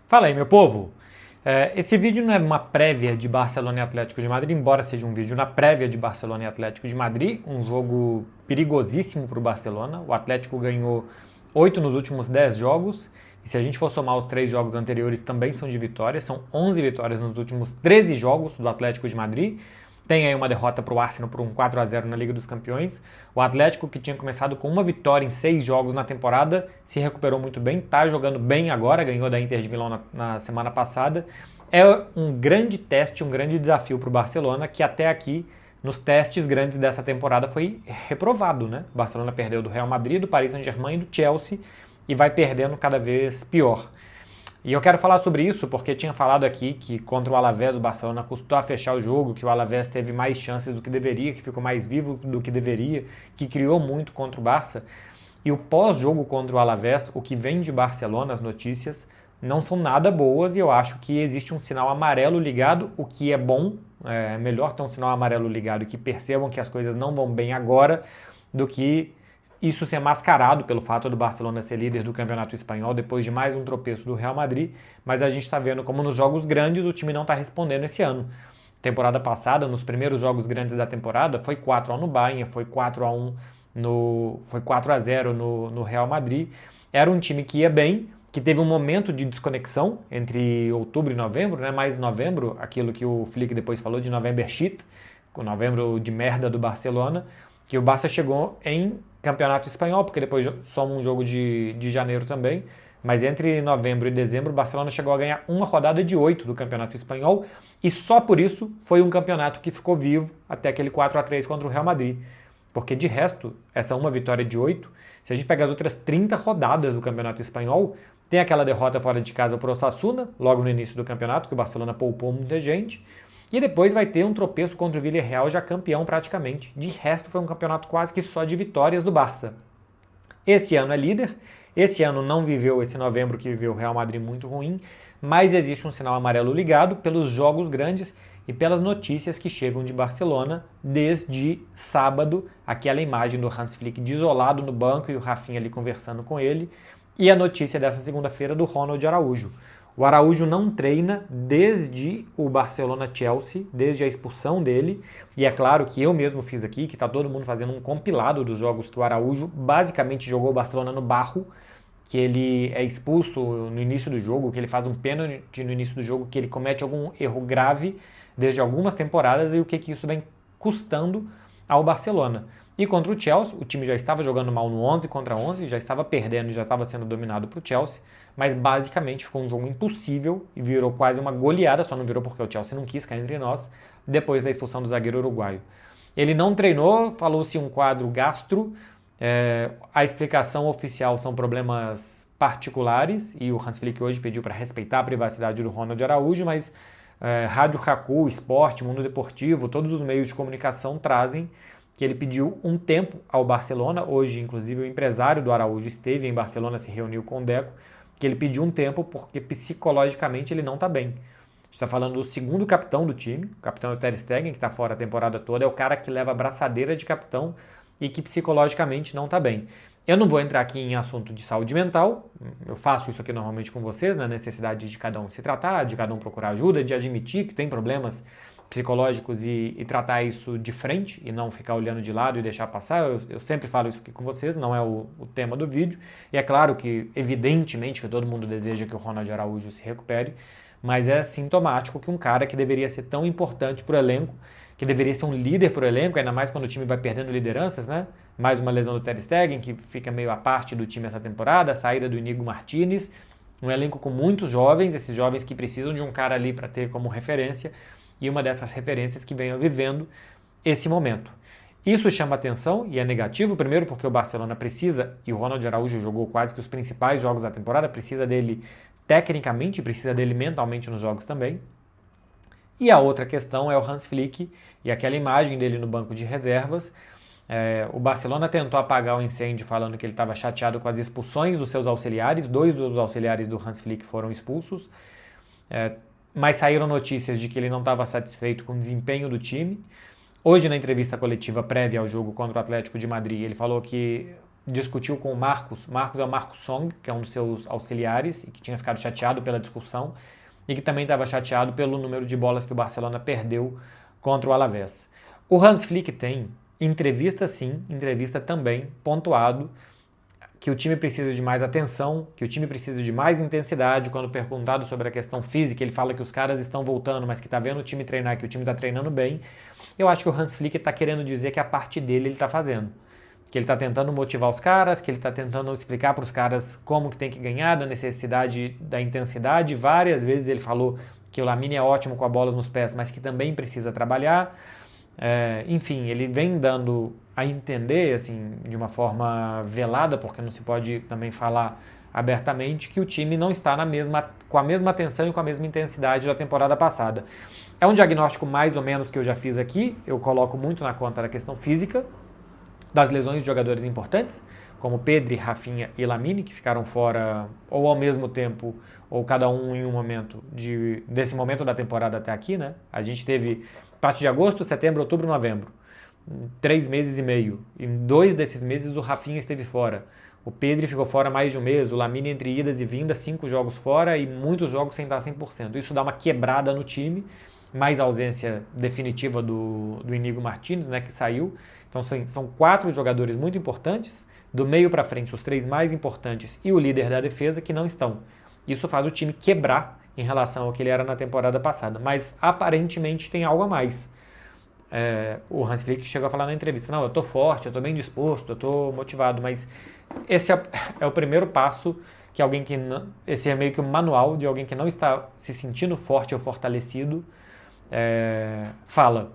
Fala aí, meu povo! Esse vídeo não é uma prévia de Barcelona e Atlético de Madrid, embora seja um vídeo na prévia de Barcelona e Atlético de Madrid, um jogo perigosíssimo para o Barcelona. O Atlético ganhou 8 nos últimos 10 jogos, e se a gente for somar os 3 jogos anteriores, também são de vitórias. São 11 vitórias nos últimos 13 jogos do Atlético de Madrid. Tem aí uma derrota para o Arsenal por um 4-0 na Liga dos Campeões. O Atlético, que tinha começado com uma vitória em 6 jogos na temporada, se recuperou muito bem, está jogando bem agora, ganhou da Inter de Milão na semana passada. É um grande teste, um grande desafio para o Barcelona, que até aqui, nos testes grandes dessa temporada, foi reprovado, né? O Barcelona perdeu do Real Madrid, do Paris Saint-Germain e do Chelsea, e vai perdendo cada vez pior. E eu quero falar sobre isso porque tinha falado aqui que contra o Alavés o Barcelona custou a fechar o jogo, que o Alavés teve mais chances do que deveria, que ficou mais vivo do que deveria, que criou muito contra o Barça. E o pós-jogo contra o Alavés, o que vem de Barcelona, as notícias, não são nada boas e eu acho que existe um sinal amarelo ligado, o que é bom, é melhor ter um sinal amarelo ligado e que percebam que as coisas não vão bem agora do que isso ser mascarado pelo fato do Barcelona ser líder do Campeonato Espanhol depois de mais um tropeço do Real Madrid, mas a gente está vendo como nos jogos grandes o time não está respondendo esse ano. Temporada passada, nos primeiros jogos grandes da temporada, foi 4-1 no Bayern, foi 4-0 no Real Madrid. Era um time que ia bem, que teve um momento de desconexão entre outubro e novembro, né? Mais novembro, aquilo que o Flick depois falou de November Shit, o novembro de merda do Barcelona, que o Barça chegou em Campeonato Espanhol, porque depois soma um jogo de janeiro também, mas entre novembro e dezembro o Barcelona chegou a ganhar uma rodada de 8 do Campeonato Espanhol e só por isso foi um campeonato que ficou vivo até aquele 4-3 contra o Real Madrid. Porque de resto, essa uma vitória de 8, se a gente pegar as outras 30 rodadas do Campeonato Espanhol, tem aquela derrota fora de casa para o Osasuna, logo no início do campeonato, que o Barcelona poupou muita gente, e depois vai ter um tropeço contra o Villarreal, já campeão praticamente. De resto, foi um campeonato quase que só de vitórias do Barça. Esse ano é líder, esse ano não viveu esse novembro que viveu o Real Madrid muito ruim, mas existe um sinal amarelo ligado pelos jogos grandes e pelas notícias que chegam de Barcelona desde sábado, aquela imagem do Hans Flick desolado no banco e o Rafinha ali conversando com ele, e a notícia dessa segunda-feira do Ronald Araújo. O Araújo não treina desde o Barcelona-Chelsea, desde a expulsão dele. E é claro que eu mesmo fiz aqui, que está todo mundo fazendo um compilado dos jogos que o Araújo basicamente jogou o Barcelona no barro, que ele é expulso no início do jogo, que ele faz um pênalti no início do jogo, que ele comete algum erro grave desde algumas temporadas e o que isso vem custando ao Barcelona. E contra o Chelsea, o time já estava jogando mal no 11 contra 11, já estava perdendo e já estava sendo dominado para o Chelsea, mas basicamente ficou um jogo impossível e virou quase uma goleada, só não virou porque o Chelsea não quis cá entre nós, depois da expulsão do zagueiro uruguaio. Ele não treinou, falou-se um quadro gastro, a explicação oficial são problemas particulares, e o Hans Flick hoje pediu para respeitar a privacidade do Ronald Araújo, mas Rádio Haku, Esporte, Mundo Deportivo, todos os meios de comunicação trazem que ele pediu um tempo ao Barcelona. Hoje, inclusive, o empresário do Araújo esteve em Barcelona, se reuniu com o Deco, que ele pediu um tempo porque psicologicamente ele não está bem. A gente está falando do segundo capitão do time, o capitão é o Ter Stegen, que está fora a temporada toda, é o cara que leva a braçadeira de capitão e que psicologicamente não está bem. Eu não vou entrar aqui em assunto de saúde mental, eu faço isso aqui normalmente com vocês, na necessidade de cada um se tratar, de cada um procurar ajuda, de admitir que tem problemas psicológicos e tratar isso de frente e não ficar olhando de lado e deixar passar. Eu sempre falo isso aqui com vocês, não é o tema do vídeo. E é claro que, evidentemente, que todo mundo deseja que o Ronald Araújo se recupere, mas é sintomático que um cara que deveria ser tão importante para o elenco, que deveria ser um líder para o elenco, ainda mais quando o time vai perdendo lideranças, né? Mais uma lesão do Ter Stegen, que fica meio à parte do time essa temporada, a saída do Inigo Martínez, um elenco com muitos jovens, esses jovens que precisam de um cara ali para ter como referência, e uma dessas referências que venham vivendo esse momento. Isso chama atenção e é negativo, primeiro porque o Barcelona precisa, e o Ronald Araújo jogou quase que os principais jogos da temporada, precisa dele tecnicamente, precisa dele mentalmente nos jogos também. E a outra questão é o Hans Flick e aquela imagem dele no banco de reservas. O Barcelona tentou apagar o incêndio falando que ele estava chateado com as expulsões dos seus auxiliares, 2 dos auxiliares do Hans Flick foram expulsos, mas saíram notícias de que ele não estava satisfeito com o desempenho do time. Hoje, na entrevista coletiva prévia ao jogo contra o Atlético de Madrid, ele falou que discutiu com o Marcos. Marcos é o Marcos Song, que é um dos seus auxiliares e que tinha ficado chateado pela discussão e que também estava chateado pelo número de bolas que o Barcelona perdeu contra o Alavés. O Hans Flick tem entrevista também, pontuado que o time precisa de mais atenção, que o time precisa de mais intensidade. Quando perguntado sobre a questão física, ele fala que os caras estão voltando, mas que está vendo o time treinar, que o time está treinando bem. Eu acho que o Hans Flick está querendo dizer que a parte dele ele está fazendo. Que ele está tentando motivar os caras, que ele está tentando explicar para os caras como que tem que ganhar, da necessidade da intensidade. Várias vezes ele falou que o Lamine é ótimo com a bola nos pés, mas que também precisa trabalhar. Enfim, ele vem dando a entender, assim, de uma forma velada, porque não se pode também falar abertamente, que o time não está com a mesma atenção e com a mesma intensidade da temporada passada. É um diagnóstico mais ou menos que eu já fiz aqui, eu coloco muito na conta da questão física, das lesões de jogadores importantes, como Pedri, Rafinha e Lamine, que ficaram fora ou ao mesmo tempo, ou cada um em um momento, desse momento da temporada até aqui, né? A gente teve parte de agosto, setembro, outubro, novembro. 3 meses e meio. Em 2 desses meses o Rafinha esteve fora. O Pedri ficou fora mais de um mês. O Lamine entre idas e vindas, 5 jogos fora e muitos jogos sem estar 100%. Isso dá uma quebrada no time, mais a ausência definitiva do Iñigo Martínez, né, que saiu. Então são 4 jogadores muito importantes, do meio para frente os 3 mais importantes e o líder da defesa que não estão. Isso faz o time quebrar em relação ao que ele era na temporada passada. Mas aparentemente tem algo a mais. O Hans Flick chegou a falar na entrevista, não, eu tô forte, eu tô bem disposto, eu tô motivado, mas esse é o primeiro passo que alguém que não, esse é meio que um manual de alguém que não está se sentindo forte ou fortalecido fala.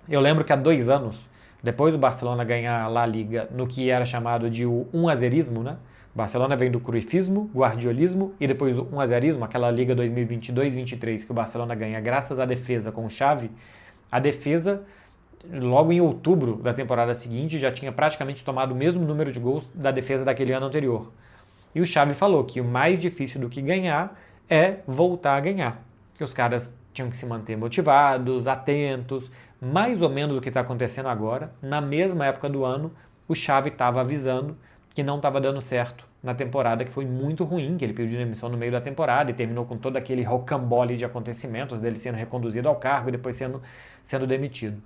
Eu lembro que há 2 anos, depois do Barcelona ganhar a La Liga no que era chamado de o 1-azerismo, né? O Barcelona vem do cruifismo, guardiolismo e depois do 1-azerismo, aquela Liga 2022-23 que o Barcelona ganha graças à defesa com o Xavi. A defesa, logo em outubro da temporada seguinte, já tinha praticamente tomado o mesmo número de gols da defesa daquele ano anterior. E o Xavi falou que o mais difícil do que ganhar é voltar a ganhar. Que os caras tinham que se manter motivados, atentos, mais ou menos o que está acontecendo agora. Na mesma época do ano, o Xavi estava avisando que não estava dando certo na temporada, que foi muito ruim, que ele pediu demissão no meio da temporada e terminou com todo aquele rocambole de acontecimentos, dele sendo reconduzido ao cargo e depois sendo demitido.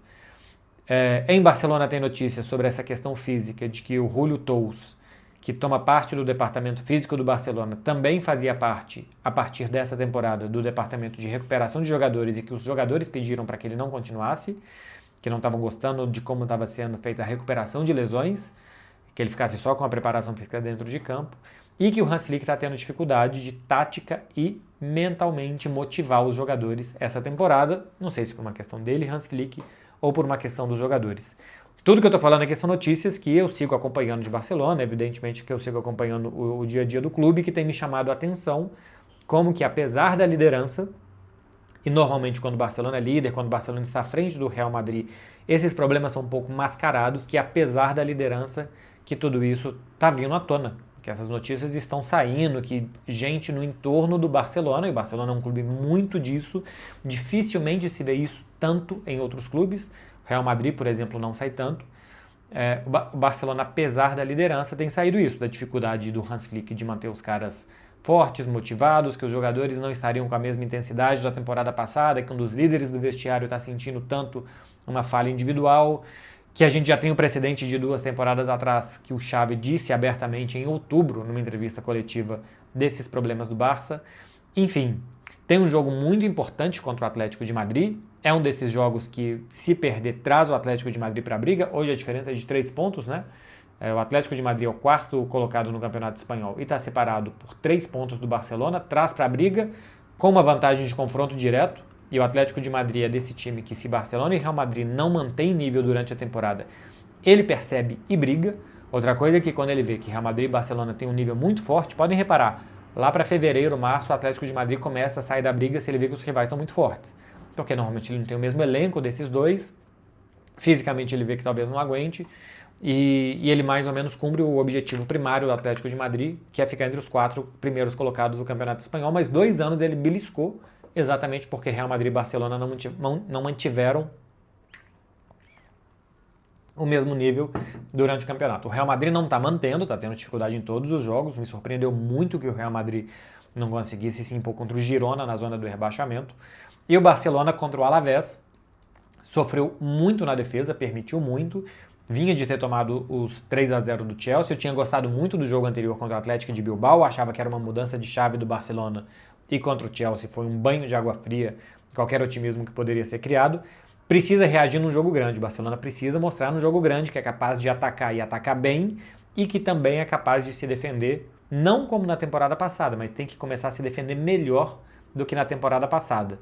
Em Barcelona tem notícias sobre essa questão física, de que o Julio Tous, que toma parte do departamento físico do Barcelona, também fazia parte, a partir dessa temporada, do departamento de recuperação de jogadores e que os jogadores pediram para que ele não continuasse, que não estavam gostando de como estava sendo feita a recuperação de lesões, que ele ficasse só com a preparação física dentro de campo, e que o Hans Flick está tendo dificuldade de tática e mentalmente motivar os jogadores essa temporada, não sei se por uma questão dele, Hans Flick, ou por uma questão dos jogadores. Tudo que eu estou falando aqui são notícias que eu sigo acompanhando de Barcelona, evidentemente que eu sigo acompanhando o dia a dia do clube, que tem me chamado a atenção, como que apesar da liderança, e normalmente quando o Barcelona é líder, quando o Barcelona está à frente do Real Madrid, esses problemas são um pouco mascarados, que apesar da liderança, que tudo isso está vindo à tona, que essas notícias estão saindo, que gente no entorno do Barcelona, e o Barcelona é um clube muito disso, dificilmente se vê isso tanto em outros clubes, o Real Madrid, por exemplo, não sai tanto, o Barcelona, apesar da liderança, tem saído isso, da dificuldade do Hans Flick de manter os caras fortes, motivados, que os jogadores não estariam com a mesma intensidade da temporada passada, que um dos líderes do vestiário está sentindo tanto uma falha individual, que a gente já tem o precedente de 2 temporadas atrás, que o Xavi disse abertamente em outubro, numa entrevista coletiva, desses problemas do Barça. Enfim, tem um jogo muito importante contra o Atlético de Madrid, é um desses jogos que, se perder, traz o Atlético de Madrid para a briga. Hoje a diferença é de 3 pontos, né? O Atlético de Madrid é o 4º colocado no Campeonato Espanhol e está separado por 3 pontos do Barcelona, traz para a briga com uma vantagem de confronto direto. E o Atlético de Madrid é desse time que, se Barcelona e Real Madrid não mantém nível durante a temporada, ele percebe e briga. Outra coisa é que quando ele vê que Real Madrid e Barcelona têm um nível muito forte, podem reparar, lá para fevereiro, março, o Atlético de Madrid começa a sair da briga se ele vê que os rivais estão muito fortes. Porque normalmente ele não tem o mesmo elenco desses dois, fisicamente ele vê que talvez não aguente, e ele mais ou menos cumpre o objetivo primário do Atlético de Madrid, que é ficar entre os 4 primeiros colocados do Campeonato Espanhol, mas 2 anos ele beliscou, exatamente porque Real Madrid e Barcelona não mantiveram o mesmo nível durante o campeonato. O Real Madrid não está mantendo, está tendo dificuldade em todos os jogos. Me surpreendeu muito que o Real Madrid não conseguisse se impor contra o Girona na zona do rebaixamento. E o Barcelona contra o Alavés sofreu muito na defesa, permitiu muito. Vinha de ter tomado os 3-0 do Chelsea. Eu tinha gostado muito do jogo anterior contra o Atlético de Bilbao, achava que era uma mudança de chave do Barcelona, e contra o Chelsea foi um banho de água fria, qualquer otimismo que poderia ser criado. Precisa reagir num jogo grande. O Barcelona precisa mostrar no jogo grande que é capaz de atacar e atacar bem, e que também é capaz de se defender, não como na temporada passada, mas tem que começar a se defender melhor do que na temporada passada.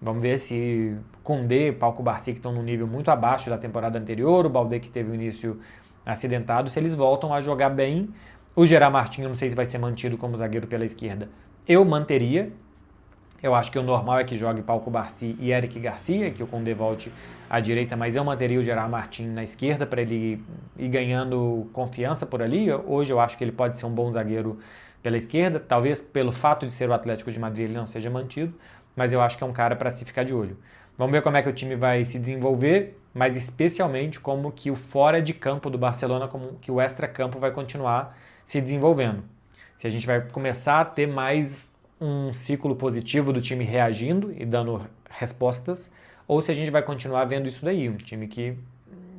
Vamos ver se Koundé e Pau Cubarsí, que estão num nível muito abaixo da temporada anterior, o Baldé, que teve o início acidentado, se eles voltam a jogar bem. O Gerard Martin, eu não sei se vai ser mantido como zagueiro pela esquerda. Eu manteria. Eu acho que o normal é que jogue Pau Cubarsí e Eric Garcia, que o Koundé volte à direita, mas eu manteria o Gerard Martin na esquerda para ele ir ganhando confiança por ali. Hoje eu acho que ele pode ser um bom zagueiro pela esquerda, talvez pelo fato de ser o Atlético de Madrid ele não seja mantido, mas eu acho que é um cara para se ficar de olho. Vamos ver como é que o time vai se desenvolver, mas especialmente como que o fora de campo do Barcelona, como que o extra-campo vai continuar se desenvolvendo. Se a gente vai começar a ter mais um ciclo positivo do time reagindo e dando respostas, ou se a gente vai continuar vendo isso daí, um time que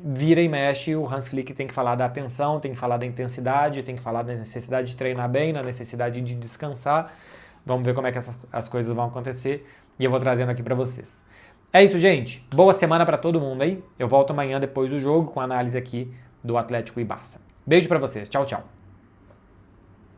vira e mexe. O Hans Flick tem que falar da atenção, tem que falar da intensidade, tem que falar da necessidade de treinar bem, da necessidade de descansar. Vamos ver como é que as coisas vão acontecer e eu vou trazendo aqui para vocês. É isso, gente. Boa semana para todo mundo aí. Eu volto amanhã depois do jogo com a análise aqui do Atlético e Barça. Beijo para vocês. Tchau, tchau.